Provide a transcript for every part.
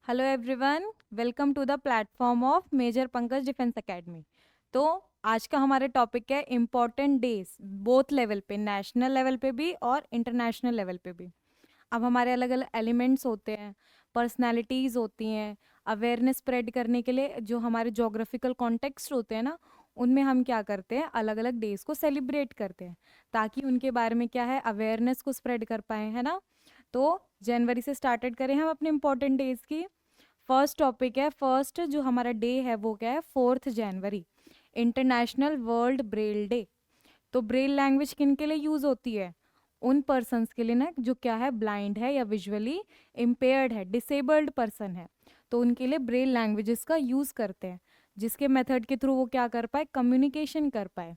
Hello everyone, welcome to the platform of major Pankaj defence academy. तो आज का हमारा टॉपिक है इम्पोर्टेंट डेज, बोथ लेवल पे, नेशनल लेवल पे भी और इंटरनेशनल लेवल पे भी। अब हमारे अलग अलग एलिमेंट्स होते हैं, पर्सनालिटीज़ होती हैं। अवेयरनेस स्प्रेड करने के लिए जो हमारे जोग्राफिकल कॉन्टेक्स्ट होते हैं ना, उनमें हम क्या करते हैं, अलग अलग डेज को सेलिब्रेट करते हैं ताकि उनके बारे में क्या है, अवेयरनेस को स्प्रेड कर पाए, है ना। तो जनवरी से स्टार्टेड करें हम अपने इम्पोर्टेंट डेज की। फर्स्ट टॉपिक है, फर्स्ट जो हमारा डे है वो क्या है, 4 जनवरी, इंटरनेशनल वर्ल्ड ब्रेल डे। तो ब्रेल लैंग्वेज किन के लिए यूज होती है? उन पर्सन्स के लिए ना जो क्या है, ब्लाइंड है या विजुअली इम्पेयर्ड है, डिसेबल्ड पर्सन है। तो उनके लिए ब्रेल लैंग्वेजेस का यूज करते हैं, जिसके मेथड के थ्रू वो क्या कर पाए, कम्युनिकेशन कर पाए।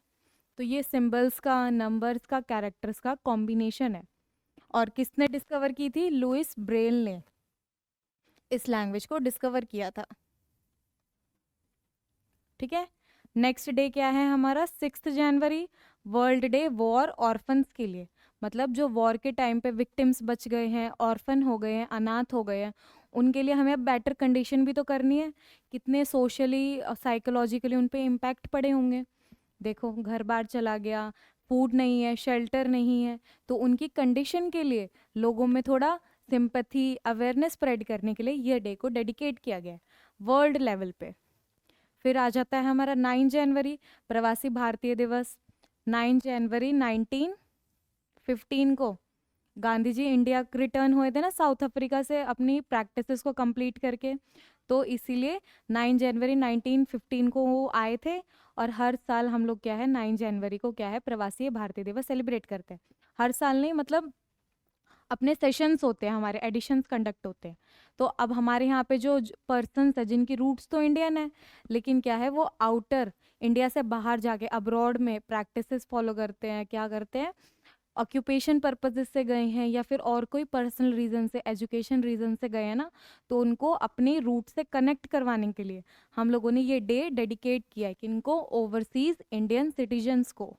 तो ये सिंबल्स का, नंबर्स का, कैरेक्टर्स का कॉम्बिनेशन है। और किसने डिस्कवर की थी? लुइस ब्रेल ने इस लैंग्वेज को डिस्कवर किया था। ठीक है। नेक्स्ट डे क्या है हमारा, 6 जनवरी, वर्ल्ड डे वॉर ऑर्फन्स के लिए। मतलब जो वॉर के टाइम पे विक्टिम्स बच गए हैं, ऑर्फन हो गए हैं, अनाथ हो गए हैं, उनके लिए हमें अब बेटर कंडीशन भी तो करनी है। कितने सोशली साइकोलॉजिकली उन पे इम्पैक्ट पड़े होंगे। देखो, घर बार चला गया, फूड नहीं है, शेल्टर नहीं है, तो उनकी कंडीशन के लिए लोगों में थोड़ा सिंपैथी, अवेयरनेस स्प्रेड करने के लिए ये डे को डेडिकेट किया गया है वर्ल्ड लेवल पे। फिर आ जाता है हमारा 9 जनवरी, प्रवासी भारतीय दिवस। 9 जनवरी 1915 को गांधी जी इंडिया रिटर्न हुए थे ना, साउथ अफ्रीका से, अपनी प्रैक्टिसेस को कंप्लीट करके। तो इसीलिए 9 जनवरी 1915 को वो आए थे। और हर साल हम लोग क्या है, 9 जनवरी को क्या है, प्रवासी भारतीय दिवस सेलिब्रेट करते हैं। हर साल नहीं, मतलब अपने सेशंस होते हैं, हमारे एडिशंस कंडक्ट होते हैं। तो अब हमारे यहाँ पे जो पर्सन्स है जिनकी रूट्स तो इंडियन है, लेकिन क्या है, वो आउटर इंडिया से बाहर जाके अब्रॉड में प्रैक्टिसेस फॉलो करते हैं, क्या करते हैं, ऑक्यूपेशन पर्पजेस से गए हैं या फिर और कोई पर्सनल रीजन से, एजुकेशन रीजन से गए हैं ना, तो उनको अपने रूट से कनेक्ट करवाने के लिए हम लोगों ने ये डे डेडिकेट किया है, किनको, ओवरसीज इंडियन सिटीजन्स को।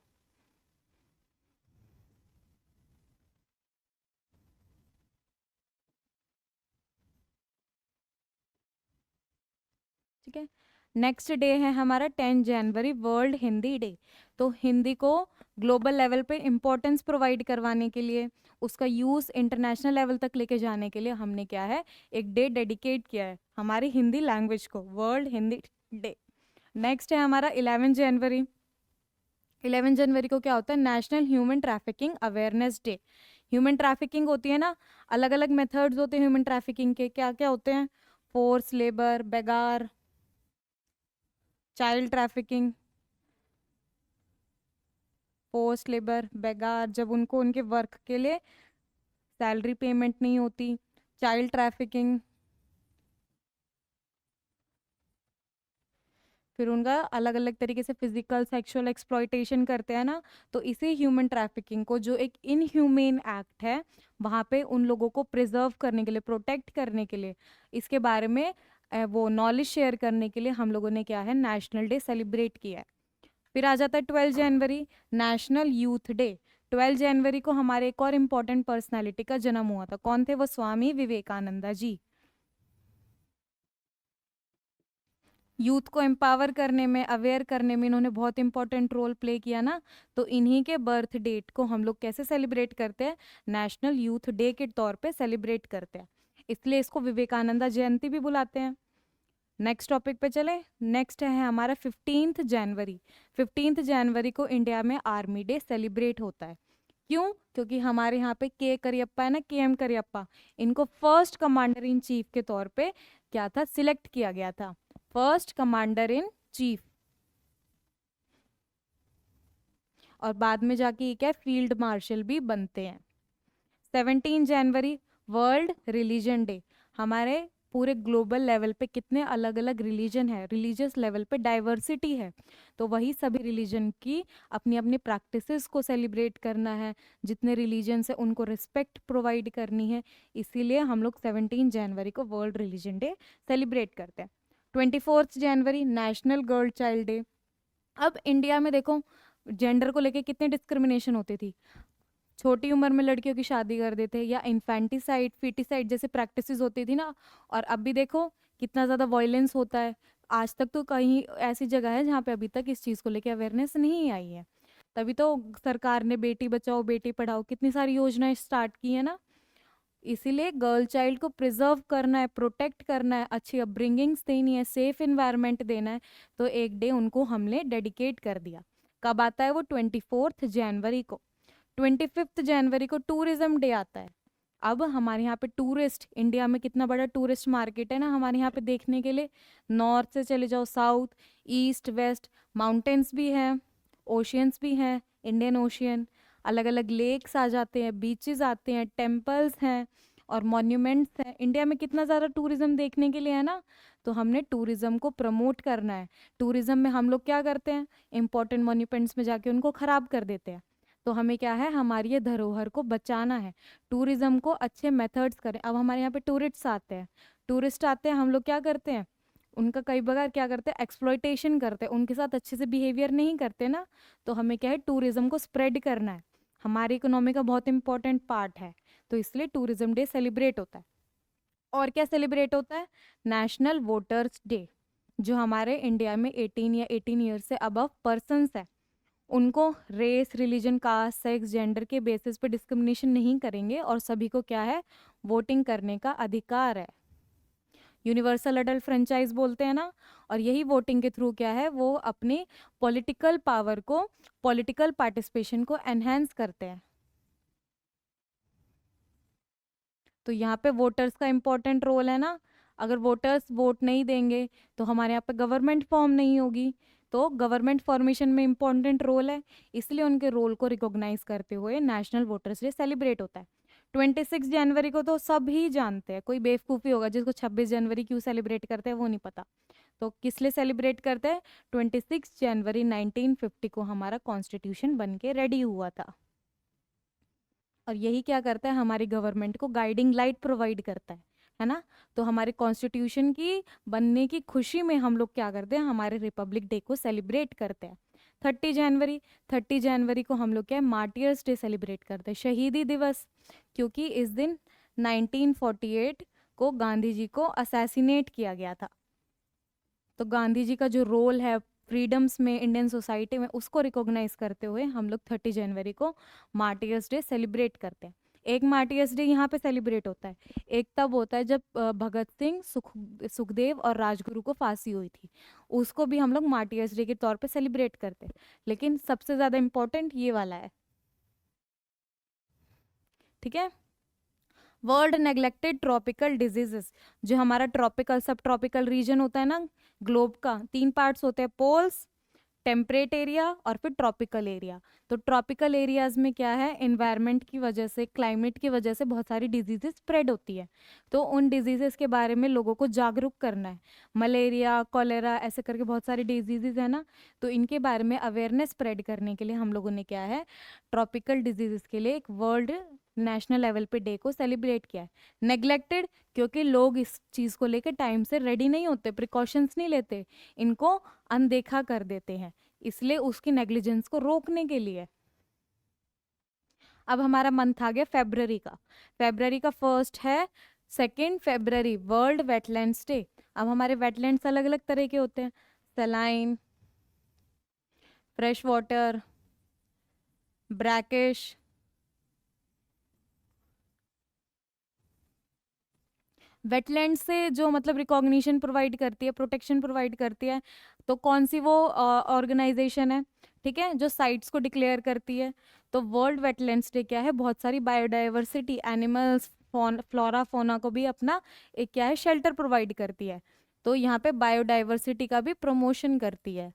ठीक है। नेक्स्ट डे है हमारा 10 जनवरी, वर्ल्ड हिंदी डे। तो हिंदी को ग्लोबल लेवल पे इम्पोर्टेंस प्रोवाइड करवाने के लिए, उसका यूज़ इंटरनेशनल लेवल तक लेके जाने के लिए हमने क्या है, एक डे डेडिकेट किया है हमारी हिंदी लैंग्वेज को, वर्ल्ड हिंदी डे। नेक्स्ट है हमारा 11 जनवरी। 11 जनवरी को क्या होता है, national human trafficking awareness day. Human trafficking होती है ना, अलग अलग मेथड्स होते हैं ह्यूमन ट्रैफिकिंग के, क्या क्या होते हैं, फोर्स लेबर, बेगार, चाइल्ड ट्रैफिकिंग, फोर्स लेबर, बेगार, जब उनको उनके वर्क के लिए सैलरी पेमेंट नहीं होती। चाइल्ड ट्रैफिकिंग, फिर उनका अलग अलग तरीके से फिजिकल सेक्सुअल एक्सप्लॉइटेशन करते हैं ना। तो इसी ह्यूमन ट्रैफिकिंग को, जो एक इनह्यूमेन एक्ट है, वहाँ पे उन लोगों को प्रिजर्व करने के लिए, प्रोटेक्ट करने के लिए, इसके बारे में वो नॉलेज शेयर करने के लिए हम लोगों ने क्या है, नेशनल डे सेलिब्रेट किया है। फिर आ जाता है 12 जनवरी, नेशनल यूथ डे। 12 जनवरी को हमारे एक और इम्पोर्टेंट पर्सनालिटी का जन्म हुआ था। कौन थे वो? स्वामी विवेकानंदा जी। यूथ को एम्पावर करने में, अवेयर करने में इन्होंने बहुत इंपॉर्टेंट रोल प्ले किया ना। तो इन्हीं के बर्थ डेट को हम लोग कैसे सेलिब्रेट करते हैं, नेशनल यूथ डे के तौर पे सेलिब्रेट करते हैं। इसलिए इसको विवेकानंदा जयंती भी बुलाते हैं। नेक्स्ट टॉपिक पे चले। नेक्स्ट है हमारा 15 जनवरी। 15 जनवरी को इंडिया में आर्मी डे सेलिब्रेट होता है। क्यों? क्योंकि हमारे यहाँ पे के करियप्पा है ना, के एम करियप्पा, इनको फर्स्ट कमांडर इन चीफ के तौर पे क्या था, सिलेक्ट किया गया था, फर्स्ट कमांडर इन चीफ। और बाद में जाके ये क्या, फील्ड मार्शल भी बनते हैं। 17 जनवरी, वर्ल्ड रिलीजन डे। हमारे पूरे ग्लोबल लेवल पे कितने अलग अलग रिलीजन है, रिलीजियस लेवल पे डाइवर्सिटी है, तो वही सभी रिलीजन की अपनी अपनी प्रैक्टिसेस को सेलिब्रेट करना है, जितने रिलीजन है उनको रिस्पेक्ट प्रोवाइड करनी है। इसीलिए हम लोग 17 जनवरी को वर्ल्ड रिलीजन डे सेलिब्रेट करते हैं। 24 जनवरी, नेशनल गर्ल चाइल्ड डे। अब इंडिया में देखो, जेंडर को लेके कितनी डिस्क्रिमिनेशन होती थी। छोटी उम्र में लड़कियों की शादी कर देते हैं, या इन्फेंटिसाइड फीटिसाइड जैसे प्रैक्टिसेस होती थी ना। और अब भी देखो कितना ज़्यादा वायलेंस होता है। आज तक तो कहीं ऐसी जगह है जहाँ पे अभी तक इस चीज़ को लेके अवेयरनेस नहीं आई है। तभी तो सरकार ने बेटी बचाओ बेटी पढ़ाओ कितनी सारी योजनाएं स्टार्ट की है ना। इसीलिए गर्ल चाइल्ड को प्रिजर्व करना है, प्रोटेक्ट करना है, अच्छी अपब्रिंगिंग्स देनी है, सेफ इन्वायरमेंट देना है। तो एक डे उनको हमने डेडिकेट कर दिया। कब आता है वो? 24 जनवरी को। 25 जनवरी को टूरिज्म डे आता है। अब हमारे यहाँ पे टूरिस्ट, इंडिया में कितना बड़ा टूरिस्ट मार्केट है ना हमारे यहाँ पे देखने के लिए। नॉर्थ से चले जाओ, साउथ, ईस्ट, वेस्ट, माउंटेन्स भी हैं, ओशियंस भी हैं, इंडियन ओशियन, अलग अलग लेक्स आ जाते हैं, बीचेस आते हैं, टेम्पल्स हैं और मॉन्यूमेंट्स हैं। इंडिया में कितना ज़्यादा टूरिज्म देखने के लिए है ना। तो हमने टूरिज्म को प्रमोट करना है। टूरिज्म में हम लोग क्या करते हैं? इंपॉर्टेंट मॉन्यूमेंट्स में जाके उनको ख़राब कर देते हैं। तो हमें क्या है, हमारी ये धरोहर को बचाना है। टूरिज्म को अच्छे मेथड्स करें। अब हमारे यहाँ पे टूरिस्ट आते हैं, हम लोग क्या करते हैं? उनका कई बार क्या करते हैं? एक्सप्लॉयटेशन करते हैं, उनके साथ अच्छे से बिहेवियर नहीं करते ना। तो हमें क्या है, टूरिज्म को स्प्रेड करना है। हमारी इकोनॉमी का बहुत इंपॉर्टेंट पार्ट है। तो इसलिए टूरिज्म डे सेलिब्रेट होता है। और क्या सेलिब्रेट होता है? National voters day. जो हमारे इंडिया में 18 या 18 ईयर से अबव पर्सन्स है, उनको race, religion, caste, sex, gender के बेसिस पे डिस्क्रिमिनेशन नहीं करेंगे और सभी को क्या है, वोटिंग करने का अधिकार है। यूनिवर्सल अडल्ट फ्रेंचाइज बोलते हैं ना। और यही वोटिंग के थ्रू क्या है, वो अपनी पॉलिटिकल पावर को, पॉलिटिकल पार्टिसिपेशन को एनहेंस करते हैं। तो यहाँ पे वोटर्स का इम्पोर्टेंट रोल है ना। अगर वोटर्स वोट नहीं देंगे तो हमारे यहाँ पे गवर्नमेंट फॉर्म नहीं होगी। तो गवर्नमेंट फॉर्मेशन में इम्पोर्टेंट रोल है। इसलिए उनके रोल को रिकॉग्नाइज करते हुए नेशनल वोटर्स डे सेलिब्रेट होता है। 26 जनवरी को तो सब ही जानते हैं, कोई बेवकूफ़ी होगा जिसको 26 जनवरी क्यों सेलिब्रेट करते हैं वो नहीं पता। तो किस लिए सेलिब्रेट करते हैं? 26 जनवरी 1950 को हमारा कॉन्स्टिट्यूशन बन के रेडी हुआ था। और यही क्या करता है, हमारी गवर्नमेंट को गाइडिंग लाइट प्रोवाइड करता है ना। तो हमारे कॉन्स्टिट्यूशन की बनने की खुशी में हम लोग क्या करते हैं, हमारे रिपब्लिक डे को सेलिब्रेट करते हैं। 30 जनवरी को हम लोग क्या है, मार्टियर्स डे सेलिब्रेट करते हैं, शहीदी दिवस। क्योंकि इस दिन 1948 को गांधी जी को असैसिनेट किया गया था। तो गांधी जी का जो रोल है फ्रीडम्स में, इंडियन सोसाइटी में, उसको रिकॉग्नाइज करते हुए हम लोग 30 जनवरी को मार्टियर्स डे सेलिब्रेट करते हैं। एक मार्टियर्स डे यहाँ पे सेलिब्रेट होता है, एक तब होता है जब भगत सिंह, सुखदेव और राजगुरु को फांसी हुई थी, उसको भी हम लोग मार्टियर्स डे के तौर पे सेलिब्रेट करते हैं। लेकिन सबसे ज़्यादा इम्पोर्टेंट ये वाला है, ठीक है। World neglected tropical diseases. जो हमारा ट्रॉपिकल, सब ट्रॉपिकल रीजन होता है ना ग्लोब का, 3 पार्ट्स होते हैं, पोल्स, टेम्परेट एरिया और फिर ट्रॉपिकल एरिया। तो ट्रॉपिकल एरियाज में क्या है, एनवायरनमेंट की वजह से, क्लाइमेट की वजह से बहुत सारी डिजीजेस स्प्रेड होती है। तो उन डिजीजेस के बारे में लोगों को जागरूक करना है। मलेरिया, कॉलेरा, ऐसे करके बहुत सारी डिजीजेज है ना। तो इनके बारे में अवेयरनेस स्प्रेड करने के लिए हम लोगों ने क्या है, ट्रॉपिकल डिजीजेस के लिए एक वर्ल्ड नेशनल लेवल पे डे को सेलिब्रेट किया है। नेग्लेक्टेड क्योंकि लोग इस चीज़ को लेकर टाइम से रेडी नहीं होते, प्रिकॉशंस नहीं लेते, इनको अनदेखा कर देते हैं, इसलिए उसकी नेग्लिजेंस को रोकने के लिए। अब हमारा मंथ आ गया फेब्रवरी का। फेब्रवरी का फर्स्ट है 2 फरवरी, वर्ल्ड वेटलैंड्स डे। अब हमारे वेटलैंड्स अलग अलग तरह के होते हैं, saline, fresh water, brackish. Wetland से जो मतलब रिकॉग्निशन प्रोवाइड करती है, प्रोटेक्शन प्रोवाइड करती है, तो कौन सी वो ऑर्गेनाइजेशन है, ठीक है, जो साइट्स को डिक्लेयर करती है। तो वर्ल्ड वेटलैंड्स डे क्या है, बहुत सारी बायोडाइवर्सिटी, एनिमल्स, फ्लोरा, फोना को भी अपना एक क्या है, शेल्टर प्रोवाइड करती है। तो यहाँ पे बायोडाइवर्सिटी का भी प्रमोशन करती है।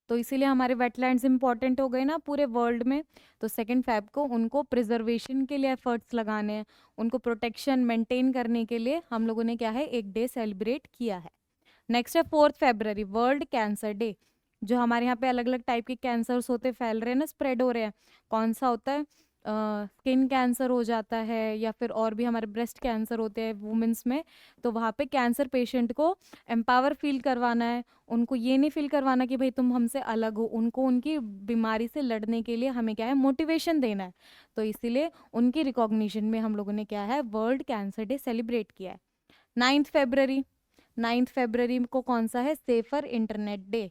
तो इसीलिए हमारे वेटलैंड्स इंपॉर्टेंट हो गए ना पूरे वर्ल्ड में। तो 2 फेब को उनको प्रिजर्वेशन के लिए एफर्ट्स लगाने हैं, उनको प्रोटेक्शन मेंटेन करने के लिए हम लोगों ने क्या है, एक डे सेलिब्रेट किया है। नेक्स्ट है 4 फरवरी, वर्ल्ड कैंसर डे। जो हमारे यहाँ पे अलग अलग टाइप के कैंसर्स होते फैल रहे हैं ना, स्प्रेड हो रहे हैं, कौन सा होता है, स्किन कैंसर हो जाता है या फिर और भी हमारे ब्रेस्ट कैंसर होते हैं वुमेन्स में, तो वहाँ पे कैंसर पेशेंट को एम्पावर फील करवाना है। उनको ये नहीं फील करवाना कि भाई तुम हमसे अलग हो, उनको उनकी बीमारी से लड़ने के लिए हमें क्या है, मोटिवेशन देना है। तो इसीलिए उनकी रिकॉग्निशन में हम लोगों ने क्या है, वर्ल्ड कैंसर डे सेलिब्रेट किया है। 9 फरवरी, 9 फरवरी को कौन सा है, सेफर इंटरनेट डे।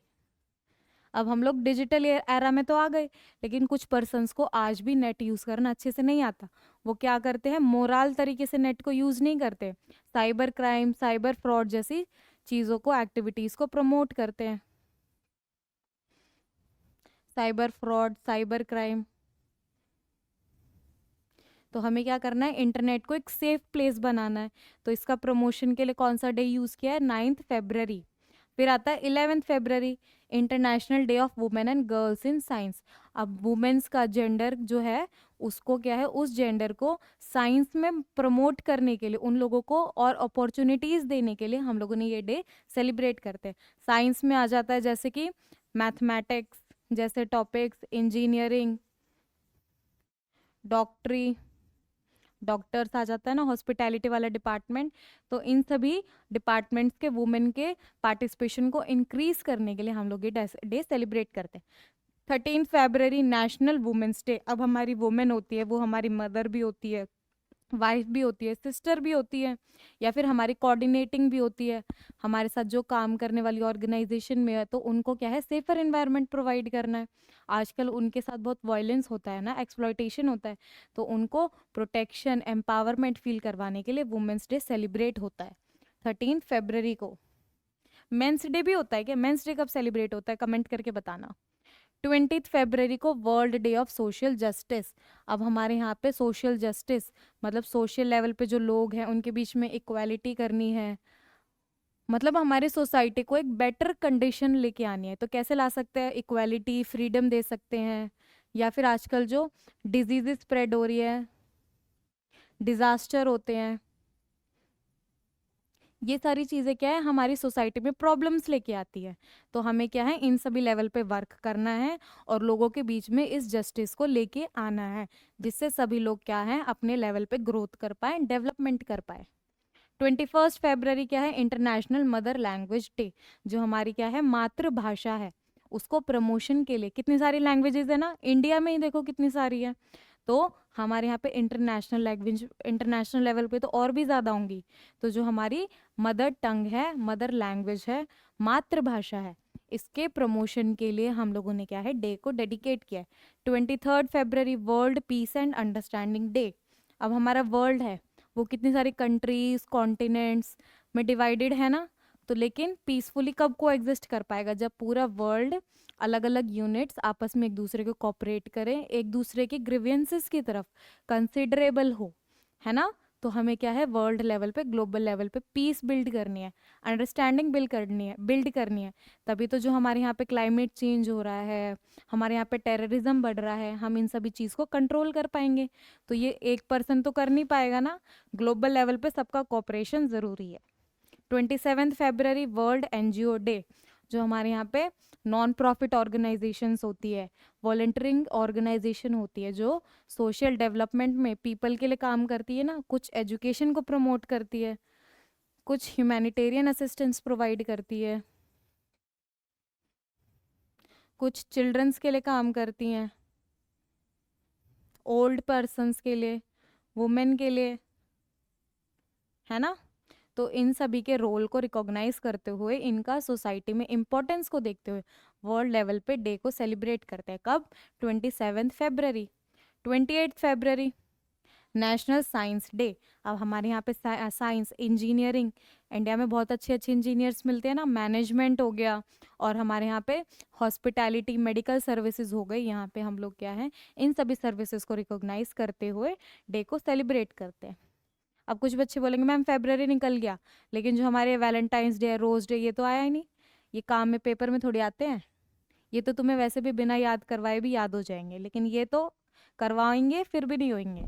अब हम लोग डिजिटल एरा में तो आ गए, लेकिन कुछ पर्सन्स को आज भी नेट यूज़ करना अच्छे से नहीं आता। वो क्या करते हैं, मोराल तरीके से नेट को यूज़ नहीं करते, साइबर क्राइम, साइबर फ्रॉड जैसी चीज़ों को, एक्टिविटीज़ को प्रमोट करते हैं। Cyber fraud, cyber crime. तो हमें क्या करना है, इंटरनेट को एक सेफ प्लेस बनाना है। तो इसका प्रमोशन के लिए कौन सा डे यूज़ किया है, 9 फरवरी। फिर आता है 11 फरवरी, international day of women and girls in science. अब वुमेन्स का जेंडर जो है, उसको क्या है, उस जेंडर को साइंस में प्रमोट करने के लिए, उन लोगों को और अपॉर्चुनिटीज़ देने के लिए हम लोगों ने ये डे सेलिब्रेट करते हैं। साइंस में आ जाता है जैसे कि मैथमेटिक्स जैसे टॉपिक्स, इंजीनियरिंग, डॉक्टरी, डॉक्टर्स आ जाता है ना, हॉस्पिटैलिटी वाला डिपार्टमेंट। तो इन सभी डिपार्टमेंट्स के वुमेन के पार्टिसिपेशन को इंक्रीज करने के लिए हम लोग ये डे सेलिब्रेट करते हैं। 13 फरवरी, नेशनल वुमेन्स डे। अब हमारी वुमेन होती है, वो हमारी मदर भी होती है, वाइफ भी होती है, सिस्टर भी होती है, या फिर हमारी कोऑर्डिनेटिंग भी होती है, हमारे साथ जो काम करने वाली ऑर्गेनाइजेशन में है। तो उनको क्या है, सेफर एनवायरनमेंट प्रोवाइड करना है। आजकल उनके साथ बहुत वायलेंस होता है ना, एक्सप्लॉयटेशन होता है। तो उनको प्रोटेक्शन, एम्पावरमेंट फील करवाने के लिए वुमेंस डे सेलिब्रेट होता है 13 फरवरी को। मेंस डे भी होता है क्या, मेंस डे कब सेलिब्रेट होता है, कमेंट करके बताना। 20 फरवरी को world day of social justice. अब हमारे यहाँ पे सोशल जस्टिस मतलब सोशल लेवल पे जो लोग हैं उनके बीच में इक्वालिटी करनी है, मतलब हमारी सोसाइटी को एक बेटर कंडीशन लेके आनी है। तो कैसे ला सकते हैं, इक्वालिटी, फ्रीडम दे सकते हैं, या फिर आजकल जो डिजीजेस स्प्रेड हो रही है, डिजास्टर होते हैं, ये सारी चीज़ें क्या है, हमारी सोसाइटी में प्रॉब्लम्स लेके आती है। तो हमें क्या है, इन सभी लेवल पे वर्क करना है और लोगों के बीच में इस जस्टिस को लेके आना है, जिससे सभी लोग क्या है, अपने लेवल पे ग्रोथ कर पाए, डेवलपमेंट कर पाए। 21 फरवरी क्या है, इंटरनेशनल मदर लैंग्वेज डे। जो हमारी क्या है, मातृभाषा है, उसको प्रमोशन के लिए, कितनी सारी लैंग्वेजेस है ना, इंडिया में ही देखो कितनी सारी है। तो हमारे यहाँ पे इंटरनेशनल लैंग्वेज, इंटरनेशनल लेवल पे तो और भी ज़्यादा होंगी। तो जो हमारी मदर टंग है, मदर लैंग्वेज है, मातृभाषा है, इसके प्रमोशन के लिए हम लोगों ने क्या है, डे को डेडिकेट किया है। 23 फरवरी, world peace and understanding day. अब हमारा वर्ल्ड है, वो कितनी सारी कंट्रीज, कॉन्टिनेंट्स में डिवाइडेड है ना। तो लेकिन पीसफुली कब को एग्जिस्ट कर पाएगा, जब पूरा वर्ल्ड, अलग अलग यूनिट्स आपस में एक दूसरे को कोऑपरेट करें, एक दूसरे के ग्रीवियंसेस की तरफ कंसिडरेबल हो, है ना। तो हमें क्या है, वर्ल्ड लेवल पे, ग्लोबल लेवल पे पीस बिल्ड करनी है, अंडरस्टैंडिंग बिल्ड करनी है। तभी तो जो हमारे यहाँ पे क्लाइमेट चेंज हो रहा है, हमारे यहाँ पे टेररिज्म बढ़ रहा है, हम इन सभी चीज़ को कंट्रोल कर पाएंगे। तो ये एक पर्सन तो कर नहीं पाएगा ना, ग्लोबल लेवल पे सबका कोऑपरेशन ज़रूरी है। 27 फरवरी, वर्ल्ड एनजीओ डे। जो हमारे यहाँ पे नॉन प्रॉफिट ऑर्गेनाइजेशंस होती है, वॉलंटियरिंग ऑर्गेनाइजेशन होती है, जो सोशल डेवलपमेंट में पीपल के लिए काम करती है ना, कुछ एजुकेशन को प्रमोट करती है, कुछ ह्यूमैनिटेरियन असिस्टेंस प्रोवाइड करती है, कुछ चिल्ड्रंस के लिए काम करती हैं, ओल्ड पर्सन्स के लिए, वुमेन के लिए, है ना। तो इन सभी के रोल को रिकॉग्नाइज करते हुए, इनका सोसाइटी में इम्पोर्टेंस को देखते हुए वर्ल्ड लेवल पे डे को सेलिब्रेट करते हैं। कब, 27 फरवरी। 28 फरवरी, नेशनल साइंस डे। अब हमारे यहाँ पे साइंस, इंजीनियरिंग, इंडिया में बहुत अच्छे अच्छे इंजीनियर्स मिलते हैं ना, मैनेजमेंट हो गया, और हमारे यहाँ पे हॉस्पिटैलिटी, मेडिकल सर्विसेज हो गई। यहाँ पे हम लोग क्या है, इन सभी सर्विसेज को रिकॉग्नाइज करते हुए डे को सेलिब्रेट करते हैं। अब कुछ बच्चे बोलेंगे मैम फरवरी निकल गया, लेकिन जो हमारे वैलेंटाइंस डे है, रोज डे, ये तो आया ही नहीं। ये काम में, पेपर में थोड़ी आते हैं, ये तो तुम्हें वैसे भी बिना याद करवाए भी याद हो जाएंगे, लेकिन ये तो करवाएंगे फिर भी नहीं होंगे।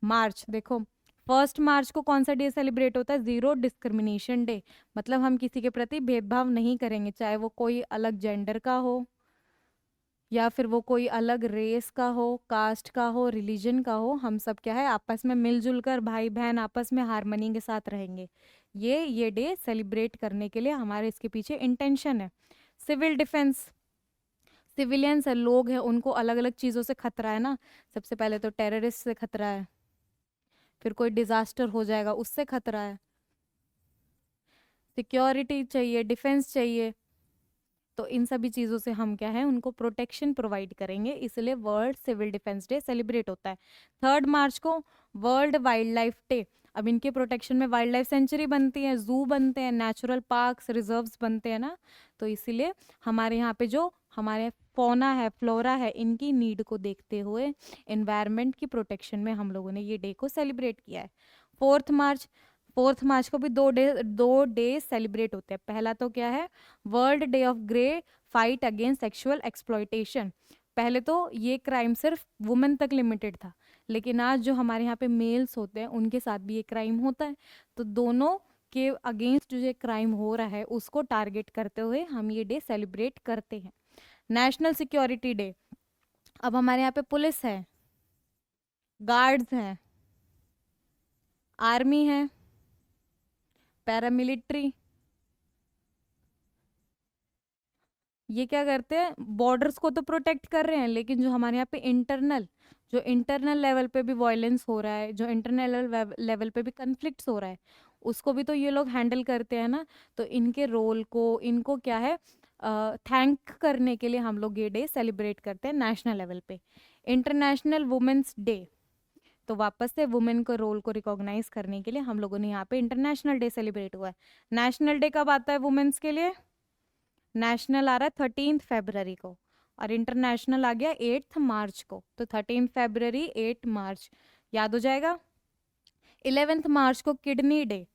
मार्च देखो, 1 मार्च को कौन सा डे सेलिब्रेट होता है, जीरो डिस्क्रिमिनेशन डे। मतलब हम किसी के प्रति भेदभाव नहीं करेंगे, चाहे वो कोई अलग जेंडर का हो, या फिर वो कोई अलग रेस का हो, कास्ट का हो, रिलीजन का हो, हम सब क्या है आपस में मिलजुल कर भाई बहन आपस में हारमोनी के साथ रहेंगे। ये डे सेलिब्रेट करने के लिए हमारे इसके पीछे इंटेंशन है। सिविल डिफेंस, सिविलियंस है, लोग हैं, उनको अलग अलग चीज़ों से खतरा है ना। सबसे पहले तो टेररिस्ट से खतरा है, फिर कोई डिजास्टर हो जाएगा उससे खतरा है, सिक्योरिटी चाहिए, डिफेंस चाहिए। तो इन सभी चीज़ों से हम क्या है उनको प्रोटेक्शन प्रोवाइड करेंगे, इसलिए world civil defence day celebrate होता है। 3 मार्च को वर्ल्ड वाइल्ड लाइफ डे। अब इनके प्रोटेक्शन में वाइल्ड लाइफ सेंचुरी बनती है, जू बनते हैं, नेचुरल पार्क्स रिजर्व्स बनते हैं ना। तो इसीलिए हमारे यहाँ पे जो हमारे फौना है, फ्लोरा है, इनकी नीड को देखते हुए एनवायरनमेंट की प्रोटेक्शन में हम लोगों ने ये डे को सेलिब्रेट किया है। 4 मार्च, 4 मार्च को भी दो डे सेलिब्रेट होते हैं। पहला तो क्या है, world day of grey fight against sexual exploitation. पहले तो ये क्राइम सिर्फ वुमेन तक लिमिटेड था, लेकिन आज जो हमारे यहाँ पे मेल्स होते हैं उनके साथ भी ये क्राइम होता है। तो दोनों के अगेंस्ट जो ये क्राइम हो रहा है उसको टारगेट करते हुए हम ये डे सेलिब्रेट करते हैं। National security day. अब हमारे यहाँ पे पुलिस है, गार्ड्स हैं, आर्मी है, पैरामिलिट्री, ये क्या करते हैं बॉर्डर्स को तो प्रोटेक्ट कर रहे हैं, लेकिन जो हमारे यहाँ पे इंटरनल लेवल पे भी वायलेंस हो रहा है, जो इंटरनल लेवल पे भी कन्फ्लिक्ट्स हो रहा है, उसको भी तो ये लोग हैंडल करते हैं ना। तो इनके रोल को इनको क्या है थैंक करने के लिए हम लोग ये डे सेलिब्रेट करते हैं नेशनल लेवल पे। इंटरनेशनल वुमेन्स डे, तो वापस से वुमेन को रोल को रिकॉग्नाइज करने के लिए हम लोगों ने यहाँ पे इंटरनेशनल डे सेलिब्रेट हुआ है। नेशनल डे कब आता है वुमेन्स के लिए? नेशनल आ रहा है 13 फरवरी को, और इंटरनेशनल आ गया 8 मार्च को। तो 13 फरवरी, 8 मार्च याद हो जाएगा। 11 मार्च को किडनी डे।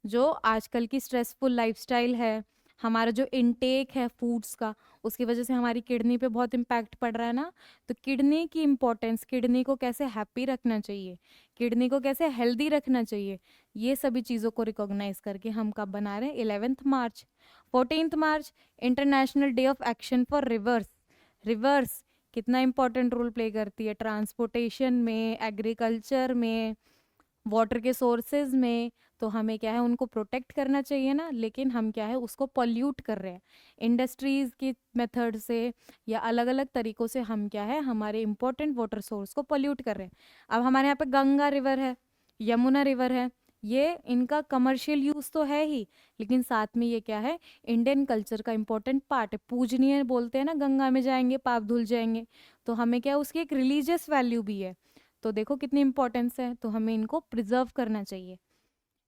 जो आजकल की स्ट्रेसफुल लाइफस्टाइल है, हमारा जो इनटेक है फूड्स का, उसकी वजह से हमारी किडनी पे बहुत इम्पैक्ट पड़ रहा है ना। तो किडनी की इम्पोर्टेंस, किडनी को कैसे हैप्पी रखना चाहिए, किडनी को कैसे हेल्दी रखना चाहिए, ये सभी चीज़ों को रिकॉग्नाइज करके हम कब बना रहे हैं 11 मार्च। 14 मार्च international day of action for rivers. Rivers कितना इंपॉर्टेंट रोल प्ले करती है ट्रांसपोर्टेशन में, एग्रीकल्चर में, वाटर के सोर्सेज में। तो हमें क्या है उनको प्रोटेक्ट करना चाहिए ना, लेकिन हम क्या है उसको पॉल्यूट कर रहे हैं इंडस्ट्रीज की मेथड से, या अलग अलग तरीकों से हम क्या है हमारे इंपॉर्टेंट वाटर सोर्स को पॉल्यूट कर रहे हैं। अब हमारे यहाँ पे गंगा रिवर है, यमुना रिवर है, ये इनका कमर्शियल यूज तो है ही, लेकिन साथ में ये क्या है इंडियन कल्चर का इंपॉर्टेंट पार्ट है। पूजनीय बोलते हैं ना, गंगा में जाएंगे पाप धुल जाएंगे। तो हमें क्या उसकी एक रिलीजियस वैल्यू भी है। तो देखो कितनी इंपॉर्टेंस है, तो हमें इनको प्रिजर्व करना चाहिए,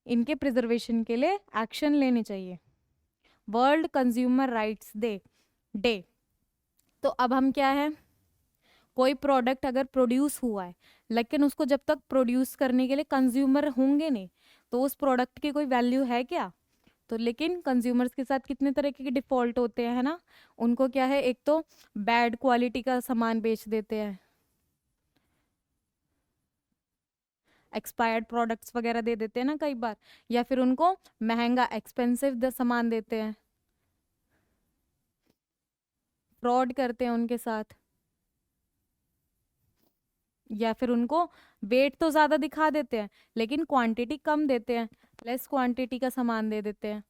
इनके प्रिजर्वेशन के लिए एक्शन लेने चाहिए। World consumer rights day day. तो अब हम क्या है, कोई प्रोडक्ट अगर प्रोड्यूस हुआ है, लेकिन उसको जब तक प्रोड्यूस करने के लिए कंज्यूमर होंगे नहीं, तो उस प्रोडक्ट की कोई वैल्यू है क्या? तो लेकिन कंज्यूमर्स के साथ कितने तरह के डिफॉल्ट होते हैं, है ना। उनको क्या है, एक तो बैड क्वालिटी का सामान बेच देते हैं, एक्सपायर्ड प्रोडक्ट्स वगैरह दे देते हैं ना कई बार, या फिर उनको महंगा एक्सपेंसिव सामान देते हैं, फ्रॉड करते हैं उनके साथ, या फिर उनको वेट तो ज़्यादा दिखा देते हैं लेकिन क्वांटिटी कम देते हैं, लेस क्वांटिटी का सामान दे देते हैं।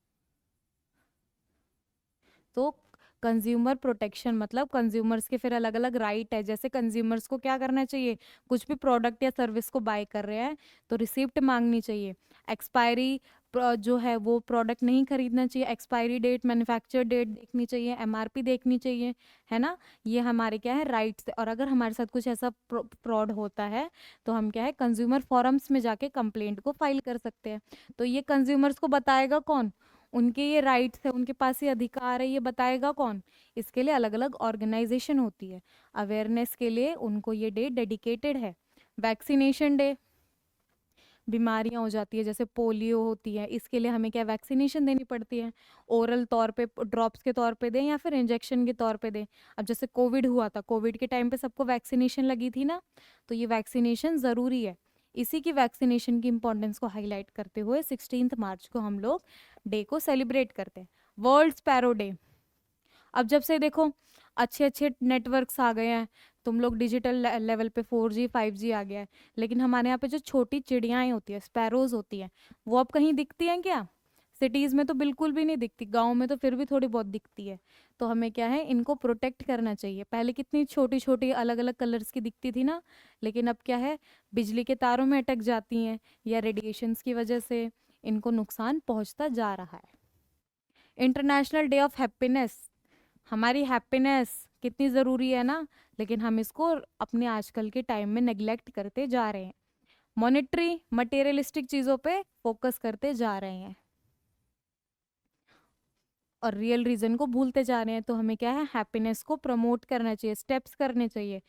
तो कंज्यूमर प्रोटेक्शन मतलब कंज्यूमर्स के फिर अलग अलग राइट है। जैसे कंज्यूमर्स को क्या करना चाहिए, कुछ भी प्रोडक्ट या सर्विस को बाय कर रहे हैं तो रिसिप्ट मांगनी चाहिए, एक्सपायरी जो है वो प्रोडक्ट नहीं खरीदना चाहिए, एक्सपायरी डेट, मैन्युफैक्चर डेट देखनी चाहिए, एमआरपी देखनी चाहिए, है ना। ये हमारे क्या है राइट्स है। और अगर हमारे साथ कुछ ऐसा फ्रॉड होता है तो हम क्या है कंज्यूमर फोरम्स में जाके कंप्लेंट को फाइल कर सकते हैं। तो ये कंज्यूमर्स को बताएगा कौन, उनके ये राइट्स है, उनके पास ये अधिकार है, ये बताएगा कौन? इसके लिए अलग अलग ऑर्गेनाइजेशन होती है, अवेयरनेस के लिए उनको ये डे डेडिकेटेड है। वैक्सीनेशन डे, बीमारियां हो जाती है जैसे पोलियो होती है, इसके लिए हमें क्या वैक्सीनेशन देनी पड़ती है, ओरल तौर पे ड्रॉप्स के तौर पे दें या फिर इंजेक्शन के तौर पे दें। अब जैसे कोविड हुआ था, कोविड के टाइम पे सबको वैक्सीनेशन लगी थी ना, तो ये वैक्सीनेशन ज़रूरी है। इसी की वैक्सीनेशन की इंपॉर्टेंस को हाईलाइट करते हुए 16 मार्च को हम लोग डे को सेलिब्रेट करते हैं। World sparrow day. अब जब से देखो अच्छे अच्छे नेटवर्क्स आ गए हैं, तुम लोग डिजिटल लेवल पे 4G 5G आ गया है, लेकिन हमारे यहाँ पे जो छोटी चिड़ियाएँ होती है, स्पैरोज होती हैं, वो अब कहीं दिखती हैं क्या? सिटीज़ में तो बिल्कुल भी नहीं दिखती, गाँव में तो फिर भी थोड़ी बहुत दिखती है। तो हमें क्या है, इनको प्रोटेक्ट करना चाहिए। पहले कितनी छोटी छोटी अलग अलग कलर्स की दिखती थी ना, लेकिन अब क्या है, बिजली के तारों में अटक जाती हैं या रेडिएशंस की वजह से इनको नुकसान पहुंचता जा रहा है। इंटरनेशनल डे ऑफ हैप्पीनेस, हमारी हैप्पीनेस कितनी ज़रूरी है ना, लेकिन हम इसको अपने आजकल के टाइम में नेग्लेक्ट करते जा रहे हैं। मॉनेटरी मटेरियलिस्टिक चीज़ों पे फोकस करते जा रहे हैं और रियल रीज़न को भूलते जा रहे हैं। तो हमें क्या है, हैप्पीनेस को प्रमोट करना चाहिए, स्टेप्स करने चाहिए।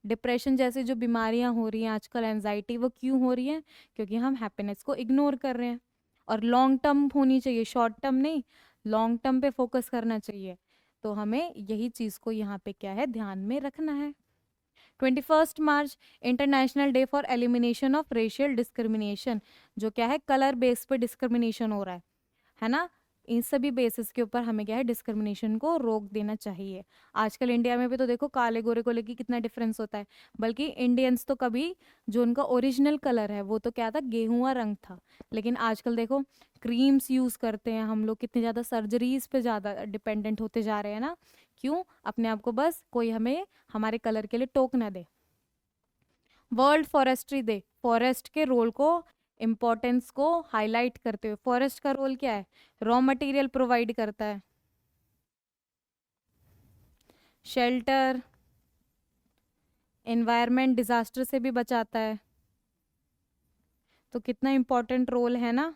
डिप्रेशन जैसी जो बीमारियां हो रही हैं आजकल, एनजाइटी, वो क्यों हो रही हैं? क्योंकि हम हैप्पीनेस को इग्नोर कर रहे हैं। और लॉन्ग टर्म होनी चाहिए, शॉर्ट टर्म नहीं, लॉन्ग टर्म पे फोकस करना चाहिए। तो हमें यही चीज़ को यहाँ पे क्या है, ध्यान में रखना है। 21 मार्च international day for elimination of racial discrimination, जो क्या है, कलर बेस पे डिस्क्रिमिनेशन हो रहा है ना। इन सभी बेसिस के ऊपर हमें क्या है, डिस्क्रिमिनेशन को रोक देना चाहिए। आजकल इंडिया में भी तो देखो, काले गोरे को लेके कितना डिफरेंस होता है। बल्कि इंडियंस तो कभी, जो उनका ओरिजिनल कलर है वो तो क्या था, गेहुआ रंग था, लेकिन आजकल देखो क्रीम्स यूज़ करते हैं हम लोग, कितने ज़्यादा सर्जरीज पे ज़्यादा डिपेंडेंट होते जा रहे हैं ना। क्यों? अपने आप को बस कोई हमें हमारे कलर के लिए टोक ना दे। वर्ल्ड फॉरेस्ट्री डे, फॉरेस्ट के रोल को, इम्पोर्टेंस को हाईलाइट करते हुए, फॉरेस्ट का रोल क्या है, रॉ मटेरियल प्रोवाइड करता है, शेल्टर, एनवायरनमेंट डिजास्टर से भी बचाता है। तो कितना इम्पोर्टेंट रोल है ना।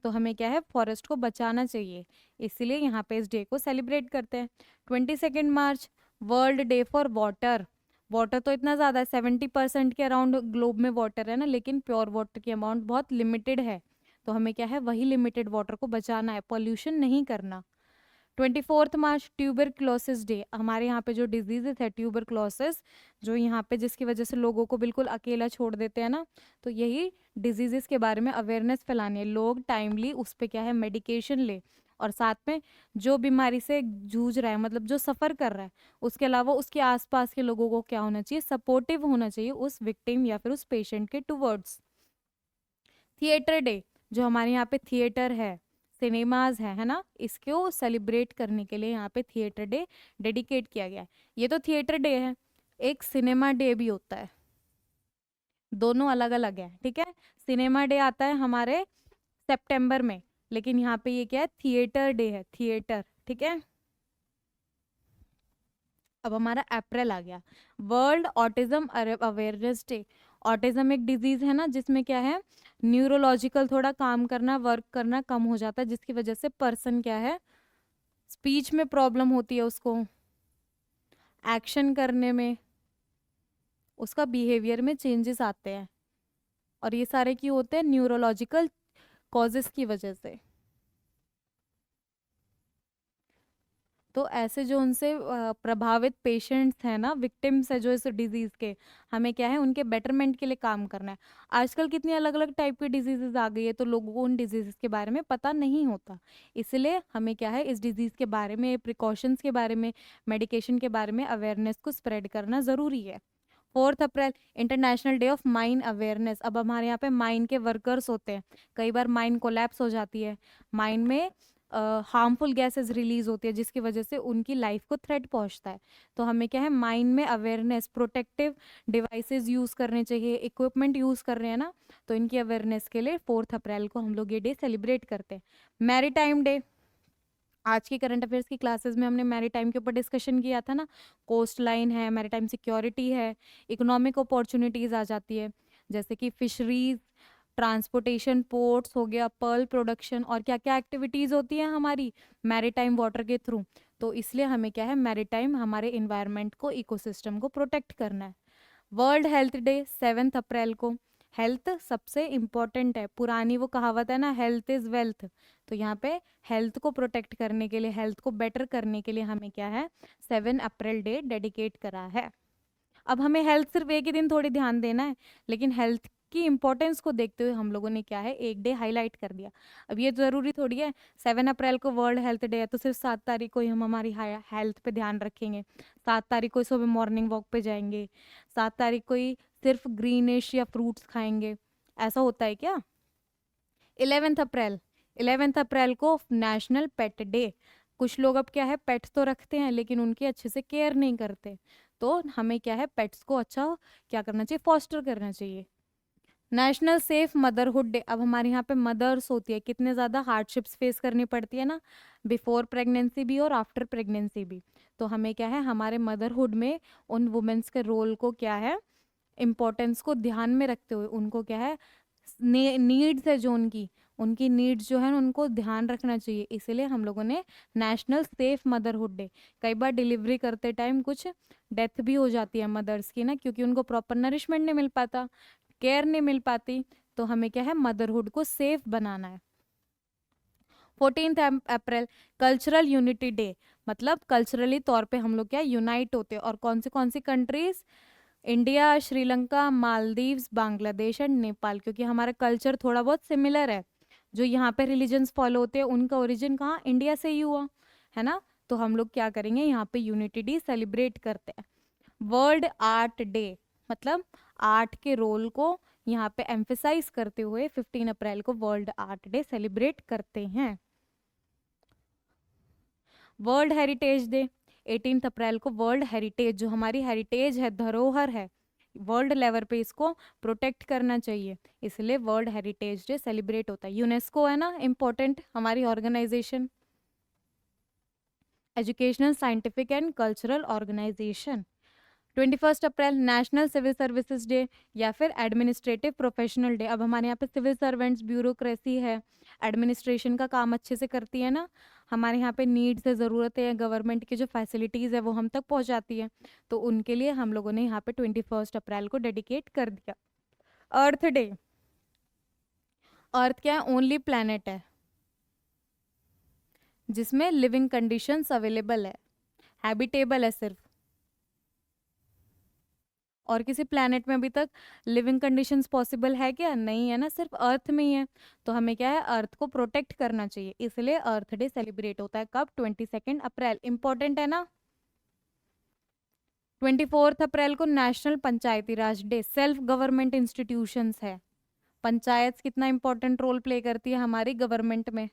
तो हमें क्या है, फॉरेस्ट को बचाना चाहिए, इसीलिए यहाँ पे इस डे को सेलिब्रेट करते हैं। 22 मार्च world day for water. Water तो इतना ज़्यादा है, 70% के अराउंड ग्लोब में वाटर है ना, लेकिन प्योर वाटर की अमाउंट बहुत लिमिटेड है। तो हमें क्या है, वही लिमिटेड वाटर को बचाना है, पॉल्यूशन नहीं करना। 24 मार्च ट्यूबरक्लोसिस डे, हमारे यहाँ पे जो डिजीजेस है ट्यूबरक्लोसिस, जो यहाँ पे जिसकी वजह से लोगों को बिल्कुल अकेला छोड़ देते हैं ना, तो यही डिजीजेस के बारे में अवेयरनेस फैलानी है, लोग टाइमली उस पे क्या है, मेडिकेशन ले। और साथ में जो बीमारी से जूझ रहा है, मतलब जो सफ़र कर रहा है, उसके अलावा उसके आसपास के लोगों को क्या होना चाहिए, सपोर्टिव होना चाहिए उस विक्टिम या फिर उस पेशेंट के टूवर्ड्स। थिएटर डे, जो हमारे यहाँ पे थिएटर है, सिनेमाज है ना, इसको सेलिब्रेट करने के लिए यहाँ पे थिएटर डे डेडिकेट किया गया है। ये तो थिएटर डे है, एक सिनेमा डे भी होता है, दोनों अलग अलग है, ठीक है। सिनेमा डे आता है हमारे सितंबर में, लेकिन यहाँ पे ये क्या है, थिएटर डे है, थिएटर, ठीक है। अब हमारा अप्रैल आ गया, world autism awareness day. Autism एक डिजीज है ना, जिसमें क्या है, न्यूरोलॉजिकल थोड़ा काम करना, वर्क करना कम हो जाता है, जिसकी वजह से पर्सन क्या है, स्पीच में प्रॉब्लम होती है उसको, एक्शन करने में, उसका बिहेवियर में चेंजेस आते हैं, और ये सारे क्यों होते हैं, न्यूरोलॉजिकल कॉजेस की वजह से। तो ऐसे जो उनसे प्रभावित पेशेंट्स हैं ना, विक्टिम्स है जो इस डिजीज़ के, हमें क्या है, उनके बेटरमेंट के लिए काम करना है। आजकल कितनी अलग अलग टाइप की डिजीजेस आ गई है, तो लोगों को उन डिजीज़ के बारे में पता नहीं होता, इसलिए हमें क्या है, इस डिजीज़ के बारे में, प्रिकॉशंस के बारे में, मेडिकेशन के बारे में अवेयरनेस को स्प्रेड करना ज़रूरी है। 4 अप्रैल international day of mine awareness. अब हमारे यहाँ पे माइन के वर्कर्स होते हैं, कई बार माइन कोलैप्स हो जाती है, माइन में हार्मफुल गैसेस रिलीज होती है, जिसकी वजह से उनकी लाइफ को थ्रेट पहुंचता है। तो हमें क्या है, माइन में अवेयरनेस, प्रोटेक्टिव डिवाइसेस यूज़ करने चाहिए, इक्विपमेंट यूज़ कर रहे हैं ना, तो इनकी अवेयरनेस के लिए 4 अप्रैल को हम लोग ये डे सेलिब्रेट करते हैं। मैरीटाइम डे, आज की करंट अफेयर्स की क्लासेस में हमने मैरीटाइम के ऊपर डिस्कशन किया था ना, कोस्ट लाइन है, मैरीटाइम सिक्योरिटी है, इकोनॉमिक अपॉर्चुनिटीज़ आ जाती है, जैसे कि फिशरीज, ट्रांसपोर्टेशन, पोर्ट्स हो गया, पर्ल प्रोडक्शन, और क्या क्या एक्टिविटीज़ होती हैं हमारी मैरीटाइम वाटर के थ्रू। तो इसलिए हमें क्या है, मैरीटाइम हमारे इन्वायरमेंट को, इकोसिस्टम को प्रोटेक्ट करना है। वर्ल्ड हेल्थ डे 7 अप्रैल को, हेल्थ सबसे इम्पॉर्टेंट है, पुरानी वो कहावत है ना, हेल्थ इज़ वेल्थ। तो यहाँ पे हेल्थ को प्रोटेक्ट करने के लिए, हेल्थ को बेटर करने के लिए हमें क्या है, 7 अप्रैल डे डेडिकेट करा है। अब हमें हेल्थ सिर्फ एक ही दिन थोड़ी ध्यान देना है, लेकिन हेल्थ की इम्पोर्टेंस को देखते हुए हम लोगों ने क्या है, एक डे हाईलाइट कर दिया। अब ये ज़रूरी थोड़ी है 7 अप्रैल को वर्ल्ड हेल्थ डे है तो सिर्फ 7 तारीख को ही हम हमारी हेल्थ पे ध्यान रखेंगे, 7 तारीख को ही सुबह मॉर्निंग वॉक पे जाएंगे, 7 तारीख को ही सिर्फ ग्रीनिश या फ्रूट्स खाएंगे, ऐसा होता है क्या? 11 अप्रैल, 11 अप्रैल को नेशनल पेट डे। कुछ लोग अब क्या है, पेट्स तो रखते हैं लेकिन उनकी अच्छे से केयर नहीं करते, तो हमें क्या है, पेट्स को अच्छा क्या करना चाहिए, फॉस्टर करना चाहिए। National safe motherhood day. अब हमारे यहाँ पे मदर्स होती है, कितने ज़्यादा हार्डशिप्स फेस करनी पड़ती है ना, बिफोर प्रेगनेंसी भी और आफ्टर प्रेगनेंसी भी। तो हमें क्या है, हमारे मदरहुड में उन वुमेन्स के रोल को क्या है, इम्पोर्टेंस को ध्यान में रखते हुए उनको क्या है, नीड्स है जो उनकी उनकी नीड्स जो है उनको ध्यान रखना चाहिए, इसलिए हम लोगों ने नेशनल सेफ मदरहुड डे। कई बार डिलीवरी करते टाइम कुछ डेथ भी हो जाती है मदर्स की ना, क्योंकि उनको प्रॉपर नरिशमेंट नहीं मिल पाता, केयर नहीं मिल पाती, तो हमें क्या है, मदरहुड को सेफ बनाना है। 14 अप्रैल कल्चरल यूनिटी डे, मतलब कल्चरली तौर पे हम लोग क्या यूनाइट होते हैं, और कौन सी countries, India, Sri Lanka, Maldives, Bangladesh and Nepal, क्योंकि हमारा कल्चर थोड़ा बहुत सिमिलर है। जो यहाँ पे रिलीजन्स फॉलो होते हैं उनका ओरिजिन कहाँ, इंडिया से ही हुआ है ना, तो हम लोग क्या करेंगे, यहाँ पे यूनिटी डे सेलिब्रेट करते हैं। वर्ल्ड आर्ट डे, मतलब आर्ट के रोल को यहाँ पे एम्फेसाइज करते हुए 15 अप्रैल को वर्ल्ड आर्ट डे सेलिब्रेट करते हैं। वर्ल्ड हेरिटेज डे, 18 अप्रैल को वर्ल्ड हेरिटेज, जो हमारी हेरिटेज है, धरोहर है, वर्ल्ड लेवल पे इसको प्रोटेक्ट करना चाहिए, इसलिए वर्ल्ड हेरिटेज डे सेलिब्रेट होता है। यूनेस्को है ना इम्पोर्टेंट हमारी organisation, educational, scientific and cultural organisation. 21 अप्रैल नेशनल सिविल सर्विसेज डे या फिर एडमिनिस्ट्रेटिव प्रोफेशनल डे। अब हमारे यहाँ पे सिविल सर्वेंट्स, ब्यूरोक्रेसी है, एडमिनिस्ट्रेशन का काम अच्छे से करती है ना, हमारे यहाँ पे नीड्स है, ज़रूरतें हैं, गवर्नमेंट की जो फैसिलिटीज़ है वो हम तक पहुँचाती है, तो उनके लिए हम लोगों ने यहाँ पे 21 अप्रैल को डेडिकेट कर दिया। अर्थ डे, अर्थ क्या है, ओनली प्लैनेट है जिसमें लिविंग कंडीशंस अवेलेबल है, हैबिटेबल है सिर्फ, और किसी प्लैनेट में अभी तक लिविंग कंडीशंस पॉसिबल है क्या, नहीं है ना, सिर्फ अर्थ में ही है, तो हमें क्या है, अर्थ को प्रोटेक्ट करना चाहिए, इसलिए अर्थ डे सेलिब्रेट होता है कब, 22 अप्रैल, इंपॉर्टेंट है ना। 24 अप्रैल को नेशनल पंचायती राज डे, सेल्फ गवर्नमेंट इंस्टीट्यूशंस है, पंचायत कितना इंपॉर्टेंट रोल प्ले करती है हमारी गवर्नमेंट में,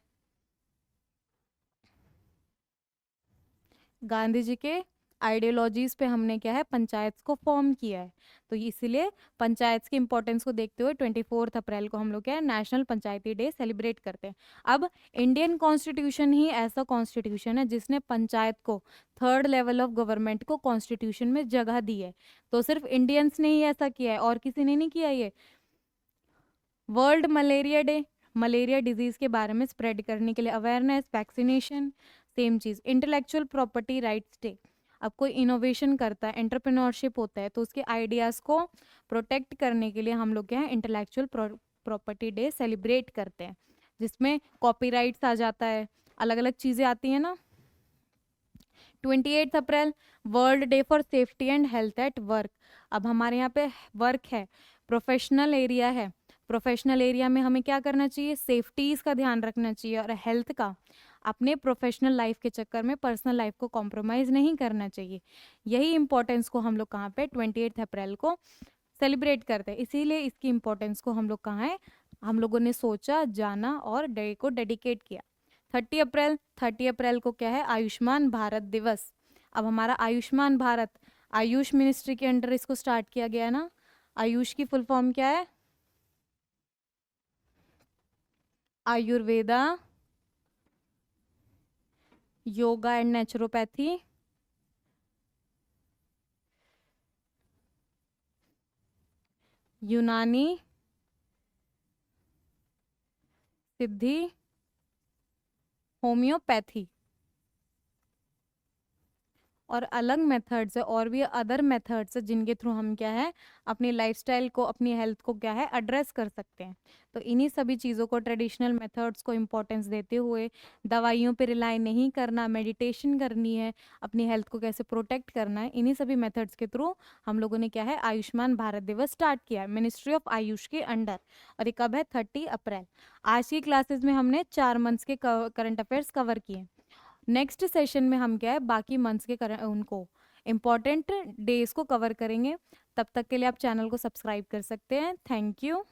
गांधी जी के आइडियोलॉजीज पे हमने क्या है, पंचायत को फॉर्म किया है, तो इसीलिए पंचायत की इंपॉर्टेंस को देखते हुए 24 अप्रैल को हम लोग क्या है, नेशनल पंचायती डे सेलिब्रेट करते हैं। अब इंडियन कॉन्स्टिट्यूशन ही ऐसा कॉन्स्टिट्यूशन है जिसने पंचायत को, थर्ड लेवल ऑफ गवर्नमेंट को कॉन्स्टिट्यूशन में जगह दी है, तो सिर्फ इंडियंस ने ही ऐसा किया है और किसी ने नहीं किया ये। World malaria day, malaria disease के बारे में स्प्रेड करने के लिए अवेयरनेस, वैक्सीनेशन, सेम चीज। इंटेलेक्चुअल प्रॉपर्टी राइट्स डे, अब कोई इनोवेशन करता है, एंटरप्रेन्योरशिप होता है, तो उसके आइडियाज को प्रोटेक्ट करने के लिए हम लोग क्या है, इंटेलेक्चुअल प्रॉपर्टी डे सेलिब्रेट करते हैं, जिसमें कॉपीराइट्स आ जाता है, अलग अलग चीजें आती हैं ना। 28 अप्रैल world day for safety and health at work. अब हमारे यहाँ पे वर्क है, प्रोफेशनल एरिया है, प्रोफेशनल एरिया में हमें क्या करना चाहिए, सेफ्टीज का ध्यान रखना चाहिए और हेल्थ का, अपने प्रोफेशनल लाइफ के चक्कर में पर्सनल लाइफ को कॉम्प्रोमाइज नहीं करना चाहिए। यही इंपॉर्टेंस को हम लोग कहाँ पे 28 अप्रैल को सेलिब्रेट करते हैं, इसीलिए इसकी इंपॉर्टेंस को हम लोग कहाँ है, हम लोगों ने सोचा, जाना और डे को डेडिकेट किया। 30 अप्रैल को क्या है, आयुष्मान भारत दिवस। अब हमारा आयुष्मान भारत, आयुष मिनिस्ट्री के अंडर इसको स्टार्ट किया गया ना। आयुष की फुल फॉर्म क्या है, आयुर्वेदा, योगा एंड नेचुरोपैथी, यूनानी, सिद्धि, होम्योपैथी। और अलग मेथड्स है और भी अदर मेथड्स है जिनके थ्रू हम क्या है अपनी लाइफस्टाइल को, अपनी हेल्थ को क्या है एड्रेस कर सकते हैं। तो इन्हीं सभी चीज़ों को, ट्रेडिशनल मेथड्स को इम्पोर्टेंस देते हुए, दवाइयों पे रिलाई नहीं करना, मेडिटेशन करनी है, अपनी हेल्थ को कैसे प्रोटेक्ट करना है, इन्हीं सभी मेथड्स के थ्रू हम लोगों ने क्या है आयुष्मान भारत दिवस स्टार्ट किया है मिनिस्ट्री ऑफ आयुष के अंडर। और ये कब है? 30 अप्रैल। आज की क्लासेस में हमने 4 मंथ्स के करंट अफेयर्स कवर किए। नेक्स्ट सेशन में हम क्या है बाकी मंथ्स के उनको इम्पॉर्टेंट डेज को कवर करेंगे। तब तक के लिए आप चैनल को सब्सक्राइब कर सकते हैं। Thank you.